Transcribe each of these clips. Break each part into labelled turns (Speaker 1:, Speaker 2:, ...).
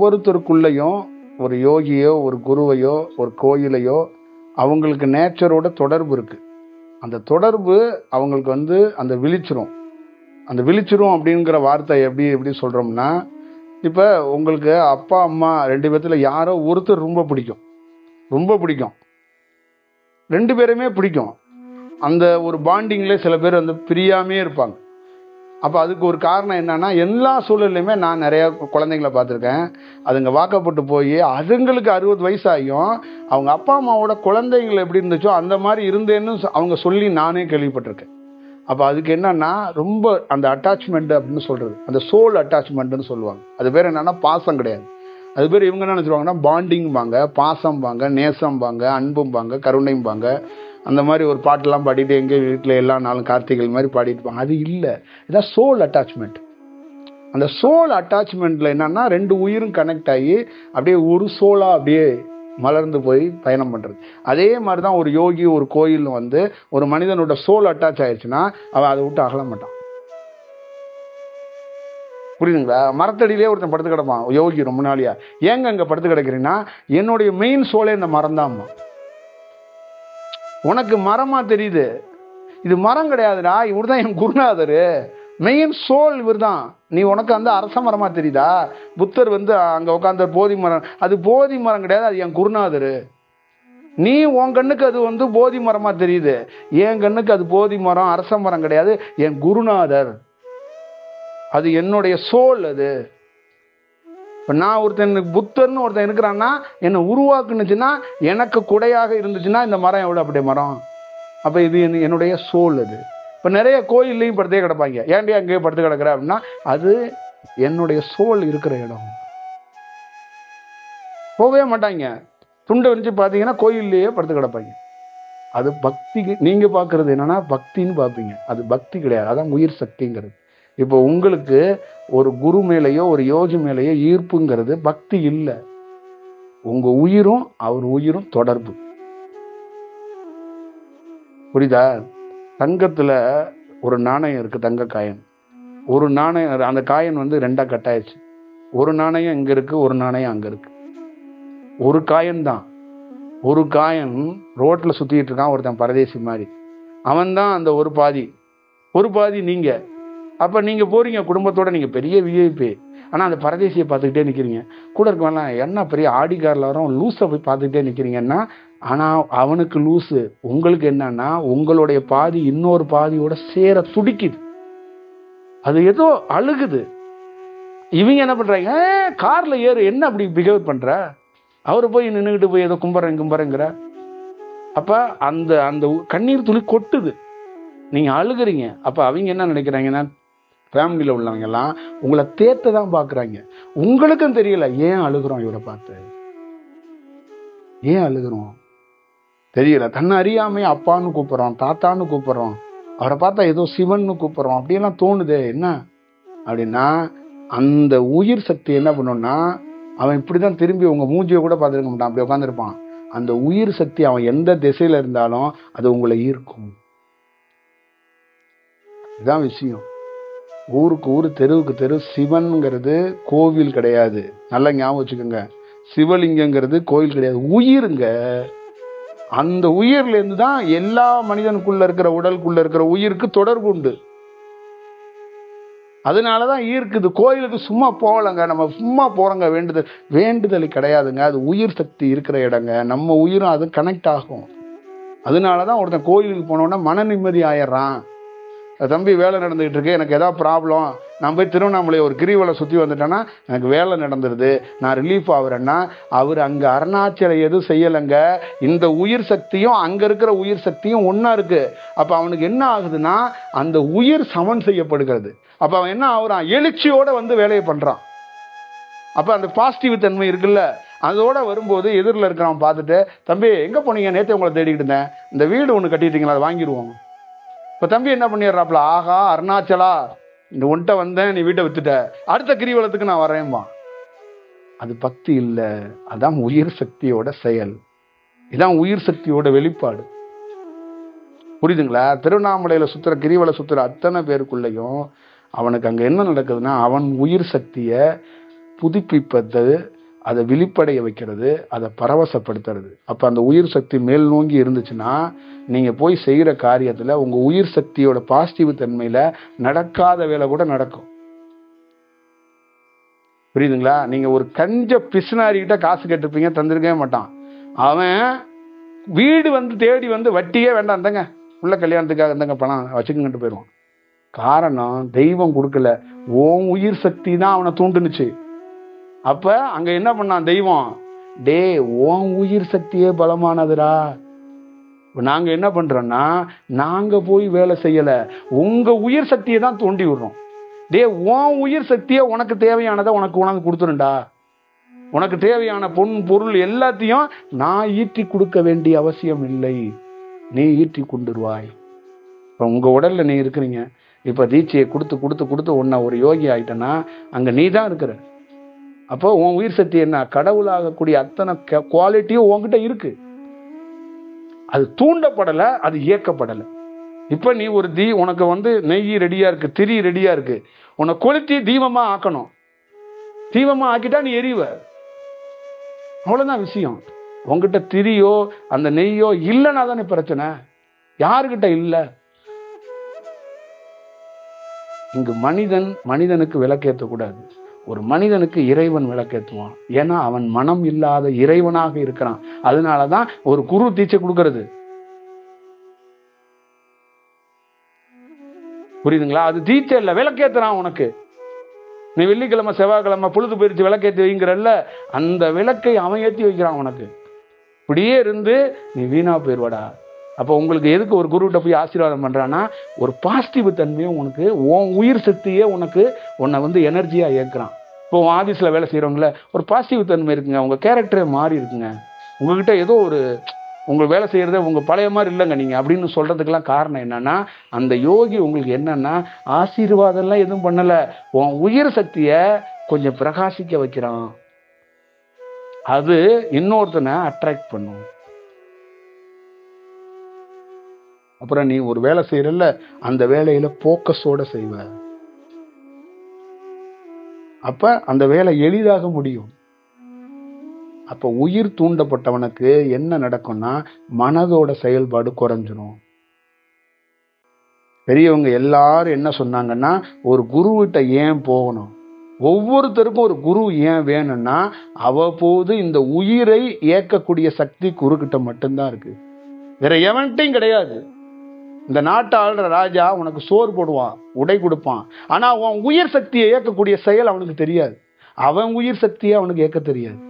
Speaker 1: ஒவ்வொருத்தருக்குள்ளேயும் ஒரு யோகியோ ஒரு குருவையோ ஒரு கோயிலையோ அவங்களுக்கு நேச்சரோட தொடர்பு இருக்கு. அந்த தொடர்பு அவங்களுக்கு அந்த விழிச்சிரும் அப்படிங்கிற வார்த்தை எப்படி எப்படி சொல்றோம்னா, இப்ப உங்களுக்கு அப்பா அம்மா 2 பேத்துல யாரோ ஒருத்தர் ரொம்ப பிடிக்கும், 2 பேருமே பிடிக்கும். அந்த ஒரு பாண்டிங்ல சில பேர் பிரியாமே இருப்பாங்க. அப்போ அதுக்கு ஒரு காரணம் என்னன்னா, எல்லா சூழல்லையுமே நான் நிறைய குழந்தைங்களை பார்த்துருக்கேன். அதுங்க வாக்கப்பட்டு போய் அதுங்களுக்கு 60 வயசாகியும் அவங்க அப்பா அம்மாவோட குழந்தைங்கள் எப்படி இருந்துச்சோ அந்த மாதிரி இருந்தேன்னு அவங்க சொல்லி நானே கேள்விப்பட்டிருக்கேன். அப்போ அதுக்கு என்னன்னா, ரொம்ப அந்த அட்டாச்மெண்ட் அப்படின்னு சொல்றது, அந்த சோல் அட்டாச்மெண்ட்னு சொல்லுவாங்க. அது பேர் என்னன்னா பாசம் கிடையாது. அது பேர் இவங்க என்ன நினச்சிருவாங்கன்னா பாண்டிங்பாங்க, பாசம்பாங்க, நேசம்பாங்க, அன்பும்பாங்க, கருணைம்பாங்க. அந்த மாதிரி ஒரு பாட்டெல்லாம் பாடிட்டு எங்கள் வீட்டில் எல்லா நாளும் கார்த்திகை மாதிரி பாடிட்டு இருப்பாங்க. அது இல்லை, இதான் சோல் அட்டாச்மெண்ட். அந்த சோல் அட்டாச்மெண்ட்டில் என்னன்னா 2 உயிரும் கனெக்ட் ஆகி அப்படியே ஒரு சோலாக அப்படியே மலர்ந்து போய் பயணம் பண்ணுறது. அதே மாதிரி தான் ஒரு யோகி ஒரு கோயில் ஒரு மனிதனோட சோல் அட்டாச் ஆயிடுச்சுன்னா அவன் அதை விட்டு அகல மாட்டான். புரியுதுங்களா? மரத்தடியிலே ஒருத்தன் படுத்து கிடப்பான் யோகி ரொம்ப நாளியா. ஏங்க அங்கே படுத்து கிடக்கிறீங்கன்னா, என்னுடைய மெயின் சோலே இந்த மரம் தான்மா. உனக்கு மரமா தெரியுது, இது மரம் கிடையாதுடா, இவர் தான் என் குருநாதர், மெயின் சோல் இவர் தான். நீ உனக்கு அரச மரமா தெரியுதா? புத்தர் அங்க உட்காந்த போதி மரம், அது போதி மரம் கிடையாது, அது என் குருநாதர். நீ உன் கண்ணுக்கு அது போதி மரமா தெரியுது, என் கண்ணுக்கு அது போதி மரம் அரச மரம் கிடையாது, என் குருநாதர், அது என்னுடைய சோல். அது இப்போ நான் ஒருத்தன் புத்தர்னு ஒருத்தன் இருக்கிறான்னா, என்னை உருவாக்குனுச்சுன்னா, எனக்கு குடையாக இருந்துச்சுன்னா இந்த மரம் எவ்வளோ அப்படியே மரம். அப்போ இது என்னுடைய சோல். அது இப்போ நிறைய கோயில்லையும் படுத்தே கிடப்பாங்க. ஏன்டே அங்கேயே படுத்து கிடக்குற அப்படின்னா, அது என்னுடைய சோல் இருக்கிற இடம். போகவே மாட்டாங்க. துண்டை வச்சு பார்த்தீங்கன்னா கோயில்லையே படுத்து கிடப்பாங்க. அது பக்திக்கு நீங்கள் பார்க்குறது என்னன்னா பக்தின்னு பார்ப்பீங்க. அது பக்தி கிடையாது, அதான் உயிர் சக்திங்கிறது. இப்போ உங்களுக்கு ஒரு குரு மேலேயோ ஒரு யோகி மேலேயோ ஈர்ப்புங்கிறது பக்தி இல்லை. உங்க உயிரும் அவர் உயிரும் தொடர்பு. புரியுதா? தங்கத்துல ஒரு நாணயம் இருக்கு, தங்க காயின். ஒரு நாணயம், அந்த காயின் 2 கட்டாயிடுச்சு. ஒரு நாணயம் இங்க இருக்கு, ஒரு நாணயம் அங்க இருக்கு. ஒரு காயின் தான். ஒரு காயின் ரோட்ல சுத்திட்டு இருக்கான் ஒருத்தன் பரதேசி மாதிரி. அவன் தான் அந்த ஒரு பாதி நீங்க. அப்ப நீங்க போறீங்க குடும்பத்தோட, நீங்க பெரிய விஐபி, ஆனா அந்த பரதேசியை பார்த்துக்கிட்டே நிக்கிறீங்க. கூட இருக்கவெல்லாம் என்ன பெரிய ஆடி கார்ல வரும் லூஸை போய் பார்த்துக்கிட்டே நிக்கிறீங்கன்னா, ஆனா அவனுக்கு லூஸு. உங்களுக்கு என்னன்னா, உங்களுடைய பாதி இன்னொரு பாதியோட சேர துடிக்குது, அது ஏதோ அழுகுது. இவங்க என்ன பண்றாங்க, கார்ல ஏறு, என்ன அப்படி பிஹேவ் பண்ற, அவரு போய் நின்றுகிட்டு போய் ஏதோ கும்புறேங்கிற. அப்ப அந்த அந்த கண்ணீர் துளி கொட்டுது, நீங்க அழுகுறீங்க. அப்ப அவங்க என்ன நினைக்கிறாங்கன்னா, ஃபேமிலியில் உள்ளவங்க எல்லாம் உங்களை தேத்த தான் பார்க்குறாங்க. உங்களுக்கும் தெரியல ஏன் அழுகிறோம், இவரை பார்த்து ஏன் அழுகிறோம் தெரியல. தன்னை அறியாமையே அப்பான்னு கூப்பிட்றோம், தாத்தான்னு கூப்பிட்றோம், அவரை பார்த்தா ஏதோ சிவன்னு கூப்பிட்றோம், அப்படியெல்லாம் தோணுது. என்ன அப்படின்னா, அந்த உயிர் சக்தி என்ன பண்ணுன்னா, அவன் இப்படிதான் திரும்பி உங்க மூஞ்சியை கூட பார்த்துருக்க மாட்டான், அப்படி உட்காந்துருப்பான். அந்த உயிர் சக்தி அவன் எந்த திசையில இருந்தாலும் அது உங்களை ஈர்க்கும். இதுதான் விஷயம். ஊருக்கு ஊர், தெருவுக்கு தெரு. சிவன்கிறது கோவில் கிடையாது, நல்லா ஞாபகம் வச்சுக்கோங்க. சிவலிங்கங்கிறது கோயில் கிடையாது, உயிருங்க. அந்த உயிர்ல இருந்து தான் எல்லா மனிதனுக்குள்ள இருக்கிற உடலுக்குள்ள இருக்கிற உயிருக்கு தொடர்பு உண்டு. அதனாலதான் ஈர்க்குது. கோயிலுக்கு சும்மா போகலங்க, நம்ம சும்மா போறோங்க, வேண்டுதல் கிடையாதுங்க. அது உயிர் சக்தி இருக்கிற இடங்க. நம்ம உயிரும் அது கனெக்ட் ஆகும். அதனாலதான் ஒருத்தன் கோயிலுக்கு போனோன்னா மன நிம்மதி ஆயிடுறான். தம்பி வேலை நடந்துகிட்டு இருக்கு, எனக்கு ஏதாவது ப்ராப்ளம், நான் போய் திருவண்ணாமலை ஒரு கிரிவலை சுற்றி வந்துட்டேன்னா எனக்கு வேலை நடந்துருது, நான் ரிலீஃப் ஆகுறேன்னா, அவர் அங்கே அருணாச்சலை எதுவும் செய்யலைங்க. இந்த உயிர் சக்தியும் அங்கே இருக்கிற உயிர் சக்தியும் ஒன்றா இருக்கு. அப்போ அவனுக்கு என்ன ஆகுதுன்னா, அந்த உயிர் சமன் செய்யப்படுகிறது. அப்போ அவன் என்ன ஆகுறான், எழுச்சியோடு வேலையை பண்ணுறான். அப்போ அந்த பாசிட்டிவ் தன்மை இருக்குல்ல, அதோட வரும்போது எதிரில் இருக்கிறவன் பார்த்துட்டு, தம்பி எங்கே போனீங்க, நேற்று உங்களை தேடிக்கிட்டு இருந்தேன், இந்த வீடு ஒன்று கட்டிட்டீங்களா, அதை வாங்கிடுவோம். இப்போ தம்பி என்ன பண்ணிடுறாப்புல, ஆகா அருணாச்சலா, இந்த ஒன்ட்ட வந்தேன், நீ வீட்டை வித்துட்ட, அடுத்த கிரிவலத்துக்கு நான் வரேன்பா. அது பக்தி இல்லை, அதான் உயிர் சக்தியோட செயல். இதான் உயிர் சக்தியோட வெளிப்பாடு. புரியுதுங்களா? திருவண்ணாமலையில சுத்துற கிரிவலை சுத்துற அத்தனை பேருக்குள்ளேயும் அவனுக்கு அங்க என்ன நடக்குதுன்னா, அவன் உயிர் சக்தியை புதுப்பிப்பது அதை விழிப்படைய வைக்கிறது, அதை பரவசப்படுத்துறது. அப்போ அந்த உயிர் சக்தி மேல் நோங்கி இருந்துச்சுன்னா நீங்கள் போய் செய்கிற காரியத்தில் உங்கள் உயிர் சக்தியோட பாசிட்டிவ் தன்மையில் நடக்காத வேலை கூட நடக்கும். புரியுதுங்களா? நீங்கள் ஒரு கஞ்ச பிசுனாரிக்கிட்ட காசு கேட்டிருப்பீங்க, தந்திருக்கவே மாட்டான். அவன் வீடு வந்து தேடி வந்து வட்டியே வேண்டாம், இந்தங்க உள்ள கல்யாணத்துக்காக இந்தங்க பணம் வச்சுக்கிட்டு போயிடுவான். காரணம் தெய்வம் கொடுக்கல, ஓன் உயிர் சக்தி தான் அவனை தூண்டுனுச்சு. அப்ப அங்க என்ன பண்ணான் தெய்வம்? டே, ஓன் உயிர் சக்தியே பலமானதுடா. நாங்க என்ன பண்றோம்னா, நாங்க போய் வேலை செய்யல, உங்க உயிர் சக்தியை தான் தூண்டி விடுறோம். டே, உன் உயிர் சக்தியை உனக்கு தேவையானதை உனக்கு உனக்கு கொடுத்துருண்டா. உனக்கு தேவையான பொருள் எல்லாத்தையும் நான் ஈட்டி கொடுக்க வேண்டிய அவசியம் இல்லை, நீ ஈட்டி கொண்டுருவாய். இப்போ உங்க உடல்ல நீ இருக்கிறீங்க, இப்ப தீட்சையை கொடுத்து கொடுத்து கொடுத்து உன்னை ஒரு யோகி ஆயிட்டனா அங்க நீ தான் இருக்கிற. அப்போ உன் உயிர் சக்தி என்ன, கடவுளாகக்கூடிய அத்தனை குவாலிட்டியும் உன்கிட்ட இருக்கு. அது தூண்டப்படலை, அது இயக்கப்படலை. இப்ப நீ ஒரு உனக்கு வந்து நெய் ரெடியா இருக்கு, திரி ரெடியா இருக்கு, உன்னை கொளுத்தி தீபமா ஆக்கணும். தீபமா ஆக்கிட்டா நீ எரிவ, அவ்வளவுதான் விஷயம். உங்ககிட்ட திரியோ அந்த நெய்யோ இல்லைன்னா தானே பிரச்சனை. யாருக்கிட்ட இல்ல? இங்கு மனிதனுக்கு விளக்கேற்றக்கூடாது. ஒரு மனிதனுக்கு இறைவன் விளக்கேற்றுவான். ஏன்னா அவன் மனம் இல்லாத இறைவனாக இருக்கிறான். அதனாலதான் ஒரு குரு தீட்சை கொடுக்கிறது. புரியுதுங்களா? அது தீட்சை இல்ல, விளக்கேத்துறான் உனக்கு. நீ வெள்ளிக்கிழமை செவ்வாய்க்கிழமை பொழுது போயிடுச்சு விளக்கேற்றி வைங்கிறல்ல, அந்த விளக்கை அவன் ஏற்றி வைக்கிறான் உனக்கு. இப்படியே இருந்து நீ வீணா போயிடுவாடா. அப்போ உங்களுக்கு எதுக்கு ஒரு குருகிட்ட போய் ஆசீர்வாதம் பண்றான்னா, ஒரு பாசிட்டிவ் தன்மையும் உனக்கு, உன் உயிர் சக்தியே உன்னை வந்து எனர்ஜியா ஏற்கிறான். இப்போ உன் ஆபீஸ்ல வேலை செய்யறவங்கள ஒரு பாசிட்டிவ் தன்மை இருக்குங்க, உங்க கேரக்டரே மாறி இருக்குங்க. உங்ககிட்ட ஏதோ ஒரு உங்க வேலை செய்யறத உங்க பழைய மாதிரி இல்லைங்க நீங்க அப்படின்னு சொல்றதுக்கெல்லாம் காரணம் என்னன்னா, அந்த யோகி உங்களுக்கு என்னன்னா ஆசீர்வாதம் எல்லாம் எதுவும் பண்ணல, உன் உயிர் சக்திய கொஞ்சம் பிரகாசிக்க வைக்கிறான். அது இன்னொருத்தனை அட்ராக்ட் பண்ணும். அப்புறம் நீ ஒரு வேலை செய்யறல்ல, அந்த வேலையில போக்கஸோட செய்வ. அப்ப அந்த வேலை எளிதாக முடியும். அப்ப உயிர் தூண்டப்பட்டவனுக்கு என்ன நடக்கும்னா, மனதோட செயல்பாடு குறைஞ்சிடும். பெரியவங்க எல்லாரும் என்ன சொன்னாங்கன்னா, ஒரு குருவிட்ட ஏன் போகணும், ஒவ்வொருத்தருக்கும் ஒரு குரு ஏன் வேணும்னா, அவ்வப்போது இந்த உயிரை இயக்கக்கூடிய சக்தி குருக்கிட்ட மட்டும்தான் இருக்கு, வேற எவன்ட்டையும் கிடையாது. இந்த நாட்டை ஆளுற ராஜா உனக்கு சோறு போடுவான், உடை கொடுப்பான், ஆனா அவன் உயிர் சக்தியை இயக்கக்கூடிய செயல் அவனுக்கு தெரியாது. அவன் உயிர் சக்தியை அவனுக்கு இயக்க தெரியாது.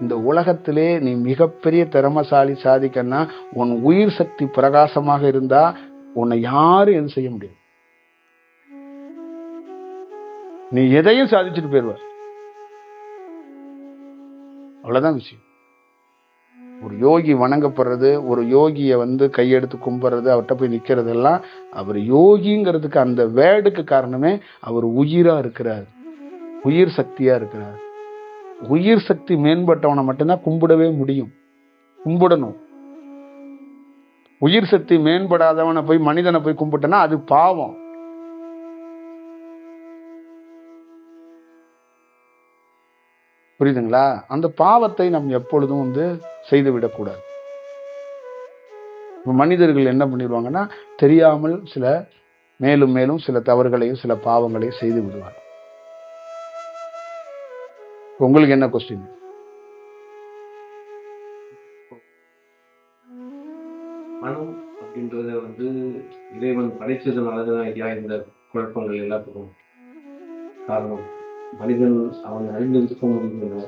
Speaker 1: இந்த உலகத்திலே நீ மிகப்பெரிய திறமசாலி சாதிக்கன்னா, உன் உயிர் சக்தி பிரகாசமாக இருந்தா உன்னை யாரும் எதுவும் செய்ய முடியாது. நீ எதையும் சாதிச்சுட்டு போயிருவ. அவ்வளவுதான் விஷயம். ஒரு யோகி வணங்கப்படுறது, ஒரு யோகியை வந்து கையெடுத்து கும்பிடுறது, அவர்கிட்ட போய் நிக்கிறது எல்லாம், அவர் யோகிங்கிறதுக்கு அந்த வேர்டுக்கு காரணமே அவர் உயிரா இருக்கிறார், உயிர் சக்தியா இருக்கிறார். உயிர் சக்தி மேம்பட்டவனை மட்டும்தான் கும்பிடவே முடியும், கும்பிடணும். உயிர் சக்தி மேம்படாதவனை போய் மனிதனை போய் கும்பிட்டனா அது பாவம். புரியுதுங்களா? அந்த பாவத்தை நம்ம எப்பொழுதும் வந்து செய்து விடக்கூடாது. மனிதர்கள் என்ன பண்ணிடுவாங்கன்னா, தெரியாமல் சில மேலும் மேலும் சில தவறுகளையும் சில பாவங்களையும் செய்து விடுவாங்க. உங்களுக்கு என்ன கொஸ்டின்?
Speaker 2: மனம் அப்படின்றத வந்து இறைவன் படைச்சதுனாலதான் ஐயா இந்த குழப்பங்கள் எல்லாத்துக்கும் காரணம். மனிதன் அவன் அறிந்திருக்க முடியல,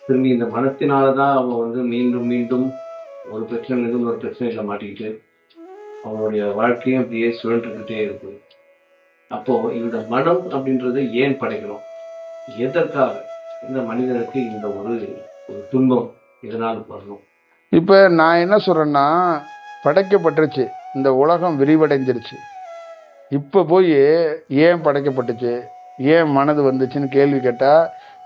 Speaker 2: திரும்பி இந்த மனத்தினாலதான் அவன் வந்து மீண்டும் மீண்டும் ஒரு பிரச்சனையிலிருந்து ஒரு பிரச்சனையில மாட்டிக்கிட்டு அவனுடைய வாழ்க்கையும் அப்படியே சுழன்றுக்கிட்டே இருக்கு. அப்போ இந்த மனம் அப்படின்றத ஏன் படைக்கணும், எதற்காக இந்த மனிதனுக்கு இந்த ஒரு துன்பம் இதனால் வரணும்?
Speaker 1: இப்ப நான் என்ன சொல்றேன்னா, படைக்கப்பட்டுருச்சு, இந்த உலகம் விரிவடைஞ்சிருச்சு. இப்ப போய் ஏன் படைக்கப்பட்டுச்சு, ஏன் மனது வந்துச்சுன்னு கேள்வி கேட்டா,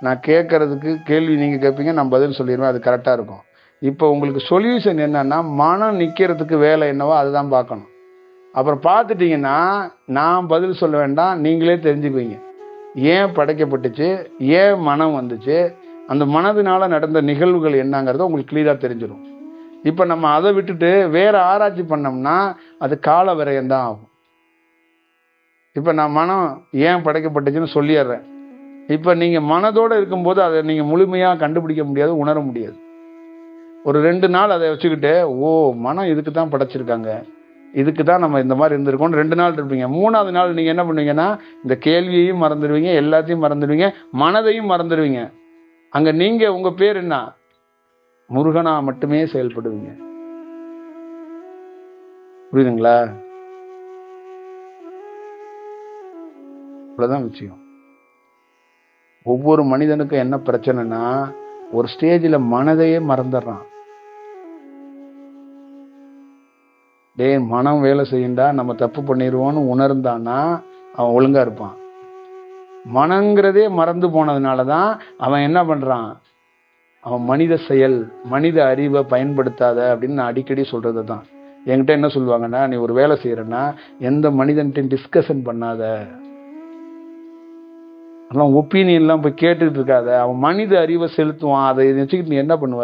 Speaker 1: நான் கேட்கறதுக்கு கேள்வி நீங்க கேட்பீங்க, நான் பதில் சொல்லிடுவேன், அது கரெக்டா இருக்கும். இப்போ உங்களுக்கு சொல்யூஷன் என்னன்னா, மனம் நிக்கிறதுக்கு வேலை என்னவோ அதுதான் பார்க்கணும். அப்புறம் பார்த்துட்டீங்கன்னா நான் பதில் சொல்ல வேண்டாம், நீங்களே தெரிஞ்சுக்குவீங்க ஏன் படைக்கப்பட்டுச்சு, ஏன் மனம் வந்துச்சு, அந்த மனதினால நடந்த நிகழ்வுகள் என்னங்கிறத உங்களுக்கு கிளியராக தெரிஞ்சிடும். இப்போ நம்ம அதை விட்டுட்டு வேற ஆராய்ச்சி பண்ணோம்னா அது கால விரயம் தான் ஆகும். இப்போ நான் மனம் ஏன் படைக்கப்பட்டுச்சுன்னு சொல்லிடுறேன். இப்போ நீங்கள் மனதோடு இருக்கும்போது அதை நீங்கள் முழுமையாக கண்டுபிடிக்க முடியாது, உணர முடியாது. ஒரு 2 நாள் அதை வச்சுக்கிட்டு ஓ மனம் இதுக்கு தான் படைச்சிருக்காங்க, இதுக்கு தான் நம்ம இந்த மாதிரி இருந்திருக்கோம்னு 2 நாள் இருப்பீங்க. 3ஆவது நாள் நீங்கள் என்ன பண்ணுவீங்கன்னா இந்த கேள்வியையும் மறந்துடுவீங்க, எல்லாத்தையும் மறந்துடுவீங்க, மனதையும் மறந்துடுவீங்க. அங்கே நீங்கள் உங்கள் பேர் என்ன, முருகனா மட்டுமே செயல்படுவீங்க. புரியுதுங்களா? இவ்வளவுதான் விஷயம். ஒவ்வொரு மனிதனுக்கும் என்ன பிரச்சனைனா ஒரு ஸ்டேஜில் மனதையே மறந்துடுறான். மனம் வேலை செய்யண்டா, நம்ம தப்பு பண்ணிடுவோன்னு உணர்ந்தானா அவன் ஒழுங்கா இருப்பான். மனங்கிறதே மறந்து போனதுனால தான் அவன் என்ன பண்றான், அவன் மனித செயல், மனித அறிவை பயன்படுத்தாத அப்படின்னு நான் அடிக்கடி சொல்றது தான். என்கிட்ட என்ன சொல்லுவாங்கன்னா, நீ ஒரு வேலை செய்யறன்னா எந்த மனிதன்ட்டையும் டிஸ்கஷன் பண்ணாத, அதெல்லாம் ஒப்பீனியன்லாம் போய் கேட்டுட்டு இருக்காத, அவன் மனித அறிவை செலுத்துவான். அதை வச்சுக்கிட்டு நீ என்ன பண்ணுவ,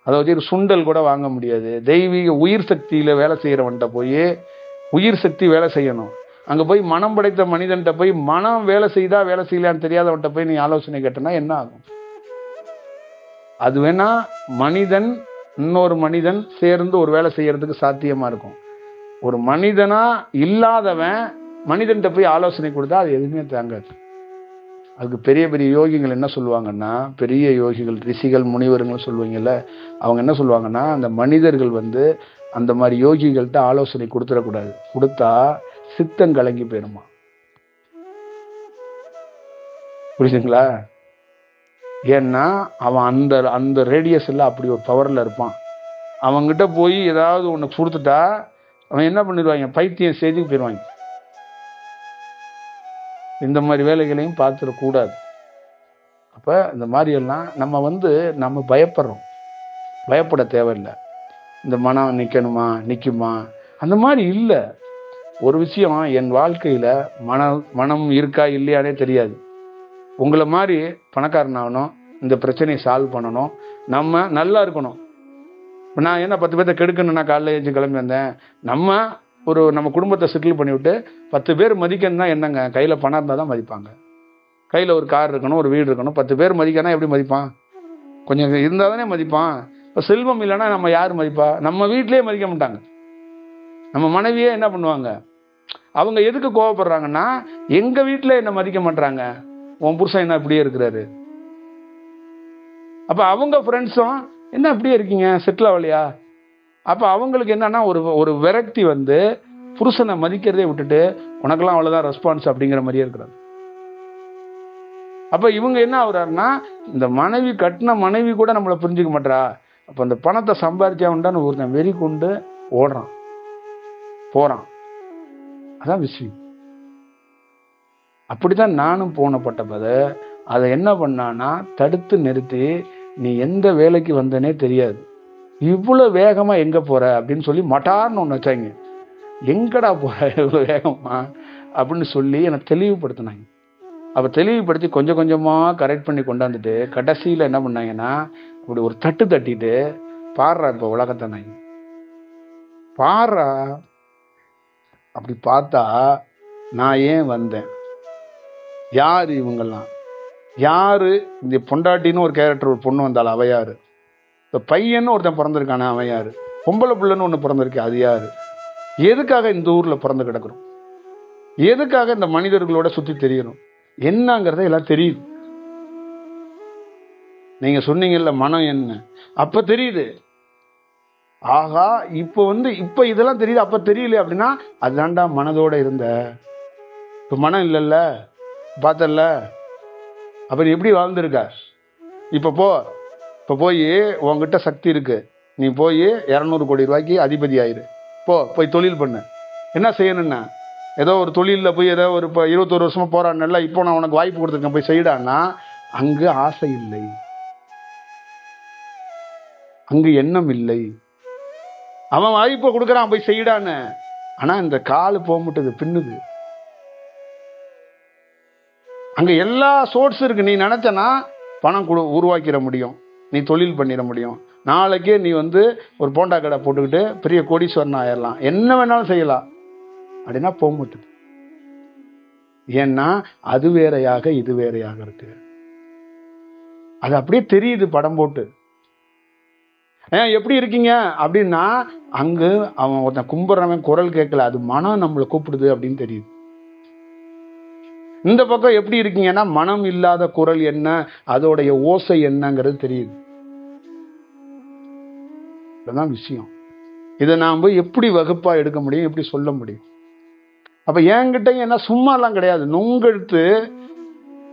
Speaker 1: அதை வச்சு ஒரு சுண்டல் கூட வாங்க முடியாது. தெய்வீக உயிர் சக்தியில வேலை செய்யறவன்ட்ட போய் உயிர் சக்தி வேலை செய்யணும். அங்க போய் மனம் படைத்த மனிதன்ட்ட போய் மனம் வேலை செய்தா வேலை செய்யலான்னு தெரியாதவன்ட்ட போய் நீ ஆலோசனை கேட்டனா என்ன ஆகும்? அது வேணா மனிதன் இன்னொரு மனிதன் சேர்ந்து ஒரு வேலை செய்யறதுக்கு சாத்தியமா இருக்கும். ஒரு மனிதனா இல்லாதவன் மனிதன்ட்ட போய் ஆலோசனை கொடுத்தா அது எதுவுமே தாங்காது. அதுக்கு பெரிய பெரிய யோகிகள் என்ன சொல்லுவாங்கன்னா, பெரிய யோகிகள், ரிஷிகள், முனிவர்கள் சொல்லுவீங்கல்ல, அவங்க என்ன சொல்லுவாங்கன்னா, அந்த மனிதர்கள் அந்த மாதிரி யோகிகள்கிட்ட ஆலோசனை கொடுத்துடக்கூடாது. கொடுத்தா சித்தம் கலங்கி போயிடுமா. புரியுதுங்களா? ஏன்னா அவன் அந்த அந்த ரேடியஸ்ல அப்படி ஒரு பவர்ல இருப்பான். அவங்கிட்ட போய் ஏதாவது ஒன்று கொடுத்துட்டா அவன் என்ன பண்ணிடுவாங்க, பைத்தியம் ஸ்டேஜுக்கு போயிடுவாங்க. இந்த மாதிரி வேலைகளையும் பார்த்துடக்கூடாது. அப்போ இந்த மாதிரி எல்லாம் நம்ம பயப்படுறோம். பயப்பட தேவையில்லை. இந்த மனம் நிற்கணுமா, நிற்குமா, அந்த மாதிரி இல்லை. ஒரு விஷயம், என் வாழ்க்கையில் மனம் இருக்கா இல்லையானே தெரியாது. உங்களை மாதிரி பணக்காரன் ஆகணும், இந்த பிரச்சனையை சால்வ் பண்ணணும், நம்ம நல்லா இருக்கணும். இப்போ நான் என்ன 10 பேர்த்த கெடுக்கணும்னா காலையில் ஏஞ்சி கிளம்பி வந்தேன். நம்ம குடும்பத்தை செட்டில் பண்ணிவிட்டு 10 பேர் மதிக்கணும்னா என்னங்க, கையில் பணம் இருந்தால் தான் மதிப்பாங்க. கையில் ஒரு கார் இருக்கணும், ஒரு வீடு இருக்கணும். 10 பேர் மதிக்கனா எப்படி மதிப்பான்? கொஞ்சம் இருந்தால் தானே மதிப்பான். இப்போ செல்வம் இல்லைன்னா நம்ம யார் மதிப்பா? நம்ம வீட்டிலேயே மதிக்க மாட்டாங்க. நம்ம மனைவியே என்ன பண்ணுவாங்க, அவங்க எதுக்கு கோவப்படுறாங்கன்னா, எங்கள் வீட்டில் என்ன மதிக்க மாட்டாங்க, உன் புருஷன் என்ன இப்படியே இருக்கிறாரு. அப்போ அவங்க ஃப்ரெண்ட்ஸும் என்ன இப்படியே இருக்கீங்க, செட்டில் ஆகலையா? அப்போ அவங்களுக்கு என்னன்னா ஒரு விரக்தி புருஷனை மதிக்கிறதே விட்டுட்டு உனக்கெல்லாம் அவ்வளோதான் ரெஸ்பான்ஸ் அப்படிங்கிற மாதிரியே இருக்கிறாங்க. அப்போ இவங்க என்ன ஆகுறாருன்னா, இந்த கட்டின மனைவி கூட நம்மளை புரிஞ்சுக்க மாட்டா. அப்போ அந்த பணத்தை சம்பாதிச்சா உண்டான்னு ஒருத்தன் வெறி கொண்டு ஓடுறான், போகிறான். அதான் விஷயம். அப்படித்தான் நானும் போனப்பட்டபோது அதை என்ன பண்ணான்னா தடுத்து நிறுத்தி, நீ எந்த வேலைக்கு வந்தனே தெரியாது, இவ்வளோ வேகமாக எங்கே போகிற அப்படின்னு சொல்லி மட்டார்னு ஒன்று வச்சாங்க. எங்கடா போகிற இவ்வளோ வேகமா அப்படின்னு சொல்லி என்னை தெளிவுபடுத்தினாங்க. அப்போ தெளிவுபடுத்தி கொஞ்சம் கொஞ்சமாக கரெக்ட் பண்ணி கொண்டாந்துட்டு கடைசியில் என்ன பண்ணாங்கன்னா, அப்படி ஒரு தட்டு தட்டிட்டு, பாடுறா இப்போ உலகத்தை நாங்க பாடுறா. அப்படி பார்த்தா நான் ஏன் வந்தேன், யார் இவங்கெல்லாம், யாரு இந்த பொண்டாட்டின்னு ஒரு கேரக்டர், ஒரு பொண்ணு வந்தாள் அவ யாரு, இந்த பையன்னு ஒருத்தன் பிறந்திருக்கானே அவன் யாரு, பொம்பளை பிள்ளைன்னு ஒன்று பிறந்திருக்கு அது யாரு, எதுக்காக இந்த ஊரில் பிறந்து கிடக்கிறோம், எதுக்காக இந்த மனிதர்களோட சுற்றி தெரியணும் என்னங்கிறத எல்லாம் தெரியுது. நீங்க சொன்னீங்கல்ல மனம் என்ன, அப்ப தெரியுது. ஆகா இப்ப இதெல்லாம் தெரியுது, அப்ப தெரியல அப்படின்னா அதுதான்டா மனதோட இருந்த. இப்ப மனம் இல்லைல்ல, பார்த்தல, அப்ப நீ எப்படி வாழ்ந்துருக்க? இப்ப போய் உங்ககிட்ட சக்தி இருக்கு, நீ போய் 200 கோடி ரூபாய்க்கு அதிபதி ஆயிரு, போய் தொழில் பண்ணு. என்ன செய்யணும்னா, ஏதோ ஒரு தொழிலில் போய் ஏதோ ஒரு 21 வருஷமா போறான்ல, இப்போ நான் உனக்கு வாய்ப்பு கொடுத்துருக்கேன் போய் செய்டான்னா, அங்கு ஆசை இல்லை, அங்கு எண்ணம் இல்லை. அவன் வாய்ப்பை கொடுக்குறான் போய் செய்டான்னு, ஆனா இந்த காலு போக முட்டுது, பின்னுது. அங்கே எல்லா சோர்ஸ் இருக்கு. நீ நினச்சனா பணம் உருவாக்கிட முடியும், நீ தொழில் பண்ணிட முடியும். நாளைக்கே நீ ஒரு போண்டா கடை போட்டுக்கிட்டு பெரிய கோடீஸ்வரன் ஆயிடலாம், என்ன வேணாலும் செய்யலாம். அப்படின்னா போக மாட்டேது. ஏன்னா அது வேறையாக இது வேறையாக இருக்கு. அது அப்படியே தெரியுது படம் போட்டு. எப்படி இருக்கீங்க அப்படின்னா அங்கு அவன் ஒருத்தன் கும்பிட்றவன் குரல் கேட்கல, அது மனம் நம்மளை கூப்பிடுது அப்படின்னு தெரியுது. இந்த பக்கம் எப்படி இருக்கீங்கன்னா மனம் இல்லாத குரல் என்ன, அதோடைய ஓசை என்னங்கிறது தெரியுது. இதுதான் விஷயம். இதை நாம் எப்படி வகுப்பா எடுக்க முடியும், எப்படி சொல்ல முடியும்? அப்ப என்கிட்ட என்ன சும்மாலாம் கிடையாது. நுங்கெடுத்து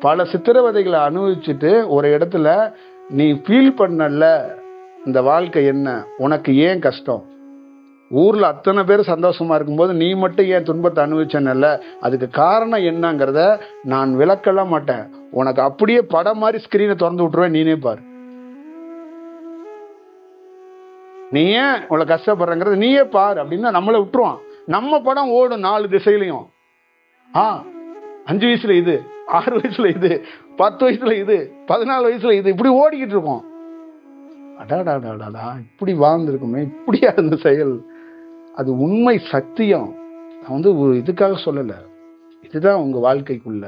Speaker 1: பல சித்திரவதைகளை அனுபவிச்சுட்டு ஒரு இடத்துல நீ ஃபீல் பண்ணல இந்த வாழ்க்கை என்ன, உனக்கு ஏன் கஷ்டம், ஊர்ல அத்தனை பேர் சந்தோஷமா இருக்கும்போது நீ மட்டும் ஏன் துன்பத்தை அனுபவிச்சனல்ல, அதுக்கு காரணம் என்னங்கிறத நான் விளக்கலாம் மாட்டேன். உனக்கு அப்படியே படம் மாதிரி ஸ்கிரீனை திறந்து விட்டுருவேன், நீனே பாரு. நீ ஏன் உங்களை கஷ்டப்படுறங்கிறத நீயே பாரு அப்படின்னா நம்மளை விட்டுருவான். நம்ம படம் ஓடும் 4 திசையிலையும். 5 வயசுல இது, 6 வயசுல இது, 10 வயசுல இது, 14 வயசுல இது, இப்படி ஓடிக்கிட்டு இருக்கோம். அடாடாடாடா, இப்படி வாழ்ந்துருக்குமே, இப்படியா இருந்த செயல். அது உண்மை சத்தியம். நான் இதுக்காக சொல்லலை, இதுதான் உங்க வாழ்க்கைக்குள்ள.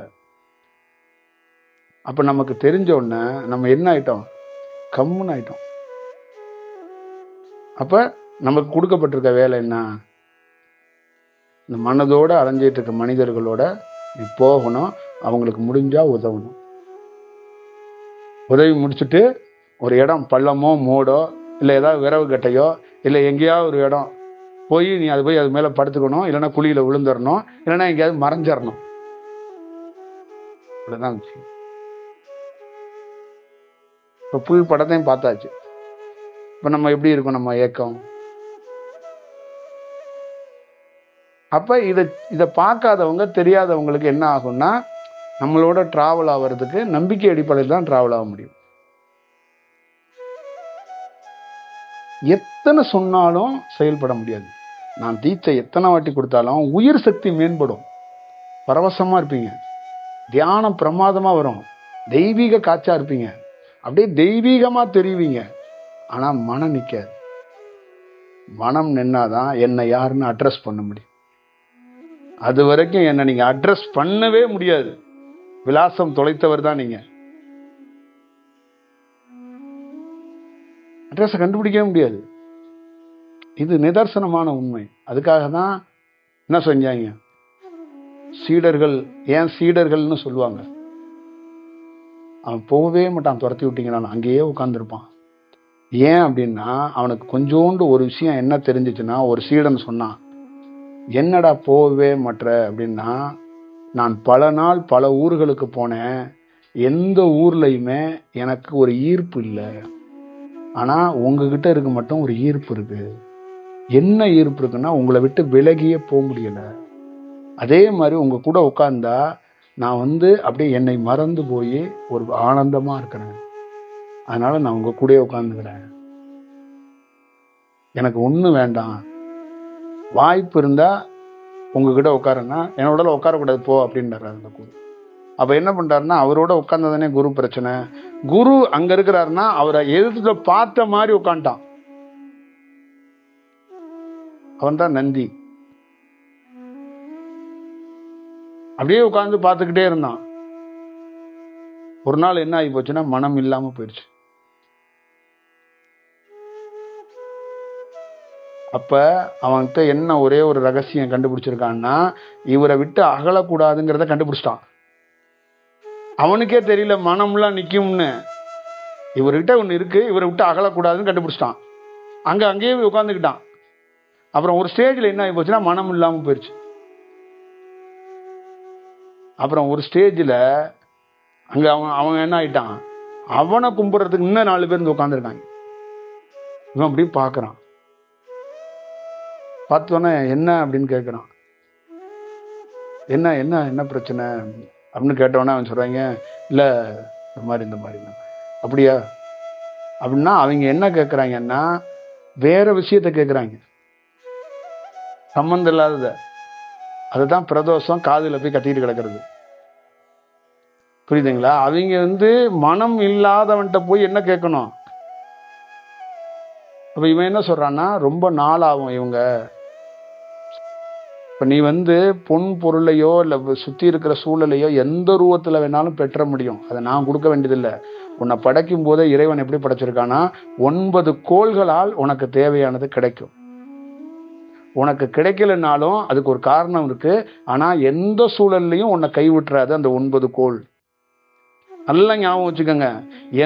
Speaker 1: அப்ப நமக்கு தெரிஞ்ச உடனே நம்ம என்ன ஆயிட்டோம், கம்முன்னு ஆயிட்டோம். அப்ப நமக்கு கொடுக்கப்பட்டிருக்க வேலை என்ன, இந்த மனதோட அலைஞ்சிட்டு இருக்க மனிதர்களோட நீ போகணும், அவங்களுக்கு முடிஞ்சா உதவணும். உதவி முடிச்சுட்டு ஒரு இடம் பள்ளமோ மோடோ இல்லை ஏதாவது விரவு கட்டையோ இல்லை எங்கேயாவது ஒரு இடம் போய் நீ அது போய் அது மேலே படுத்துக்கணும், இல்லைன்னா குழியில் விழுந்துடணும், இல்லைன்னா எங்கேயாவது மறைஞ்சிடணும். அப்படிதான் விஷயம். இப்போ புல் படத்தையும் பார்த்தாச்சு. இப்போ நம்ம எப்படி இருக்கும் நம்ம ஏக்கம்? அப்போ இதை பார்க்காதவங்க தெரியாதவங்களுக்கு என்ன ஆகும்னா நம்மளோட டிராவல் ஆகிறதுக்கு நம்பிக்கை அடிப்படையில் தான் டிராவல் ஆக முடியும். எத்தனை சொன்னாலும் செயல்பட முடியாது. நான் தீட்சை எத்தனை வாட்டி கொடுத்தாலும் உயிர் சக்தி மேம்படும், பரவசமா இருப்பீங்க, தியானம் பிரமாதமா வரும், தெய்வீக காட்சா இருப்பீங்க, அப்படியே தெய்வீகமா தெரிவிங்க. ஆனா மனம் நிற்காது. மனம் நின்னாதான் என்னை யாருன்னு அட்ரஸ் பண்ண முடியும். அது வரைக்கும் என்ன நீங்க அட்ரஸ் பண்ணவே முடியாது. விலாசம் தொலைத்தவர் தான் நீங்க. அட்ரஸை கண்டுபிடிக்கவே முடியாது. இது நிதர்சனமான உண்மை. அதுக்காக தான் என்ன செஞ்சாங்க சீடர்கள், ஏன் சீடர்கள்னு சொல்லுவாங்க. அவன் போகவே மாட்டான், துரத்தி விட்டீங்கன்னா அங்கேயே உட்காந்துருப்பான். ஏன் அப்படின்னா அவனுக்கு கொஞ்சோண்டு ஒரு விஷயம் என்ன தெரிஞ்சிச்சுன்னா, ஒரு சீடன் சொன்னான், என்னடா போகவே மாட்ற அப்படின்னா, நான் பல நாள் பல ஊர்களுக்கு போனேன், எந்த ஊர்லையுமே எனக்கு ஒரு ஈர்ப்பு இல்லை, ஆனா உங்ககிட்ட இருக்க மட்டும் ஒரு ஈர்ப்பு இருக்கு. என்ன ஈர்ப்பு இருக்குன்னா உங்களை விட்டு விலகியே போக முடியல. அதே மாதிரி உங்க கூட உட்கார்ந்தா நான் அப்படியே என்னை மறந்து போய் ஒரு ஆனந்தமா இருக்கிறேன். அதனால நான் உங்க கூட உட்கார்ந்துக்கிறேன். எனக்கு ஒன்றும் வேண்டாம், வாய்ப்பு இருந்தா உங்ககிட்ட உட்காருன்னா என்னோட உட்காரக்கூடாது போ அப்படின்றாரு அந்த குரு. அப்ப என்ன பண்றாருன்னா அவரோட உட்கார்ந்ததானே குரு பிரச்சனை. குரு அங்க இருக்கிறாருன்னா அவரை எதிர்த்து பார்த்த மாதிரி உட்காந்துட்டான். அவன் தான் நந்தி. அப்படியே உட்கார்ந்து பார்த்துக்கிட்டே இருந்தான். ஒரு நாள் என்ன ஆகி போச்சுன்னா மனம் இல்லாம போயிடுச்சு. அப்ப அவன்கிட்ட என்ன ஒரே ஒரு ரகசியம் கண்டுபிடிச்சிருக்கான்னா, இவரை விட்டு அகலக்கூடாதுங்கிறத கண்டுபிடிச்சிட்டான். அவனுக்கே தெரியல மனம்லாம் நிக்கும்னு. இவர்கிட்ட ஒண்ணு இருக்கு, இவரை விட்டு அகலக்கூடாதுன்னு கண்டுபிடிச்சிட்டான். அங்கேயே உட்காந்துக்கிட்டான். அப்புறம் ஒரு ஸ்டேஜ்ல என்ன ஆகி போச்சுன்னா மனம் இல்லாம போயிடுச்சு. அப்புறம் ஒரு ஸ்டேஜ்ல அங்க அவன் என்ன ஆயிட்டான், அவனை கும்பிடுறதுக்கு இன்னும் 4 பேர் உட்காந்துருக்காங்க. இவன் அப்படி பாக்குறான். பார்த்தோன்னே என்ன அப்படின்னு கேட்குறான். என்ன என்ன என்ன பிரச்சனை அப்படின்னு கேட்டவொன்னே அவன் சொல்கிறாங்க, இல்லை இந்த மாதிரி அப்படியா அப்படின்னா அவங்க என்ன கேட்குறாங்கன்னா வேற விஷயத்த கேட்குறாங்க, சம்மந்தம் இல்லாதத. அதுதான் பிரதோஷம் காதில் போய் கட்டிட்டு கிடக்கிறது. புரியுதுங்களா? அவங்க மனம் இல்லாதவன்கிட்ட போய் என்ன கேட்கணும்? அப்ப இவன் என்ன சொல்றான்னா, ரொம்ப நாள் ஆகும் இவங்க. இப்ப நீ பொன் பொருளையோ இல்ல சுத்தி இருக்கிற சூழலையோ எந்த ரூபத்துல வேணாலும் பெற்ற முடியும். அதை நான் கொடுக்க வேண்டியதில்லை. உன்னை படைக்கும் போதே இறைவன் எப்படி படைச்சிருக்கானா, 9 கோள்களால் உனக்கு தேவையானது கிடைக்கும். உனக்கு கிடைக்கலனாலும் அதுக்கு ஒரு காரணம் இருக்கு. ஆனா எந்த சூழல்லையும் உன்னை கைவிட்டுறாது அந்த 9 கோள். நல்லா ஞாபகம் வச்சுக்கோங்க.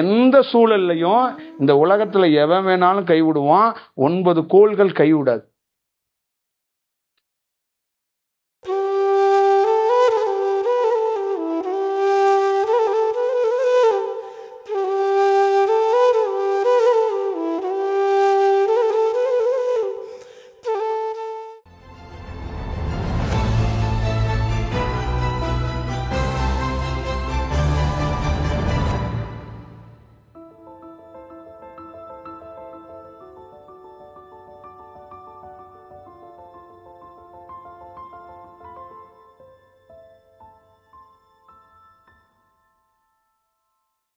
Speaker 1: எந்த சூழல்லையும் இந்த உலகத்துல எவன் வேணாலும் கைவிடுவான், 9 கோள்கள் கைவிடாது.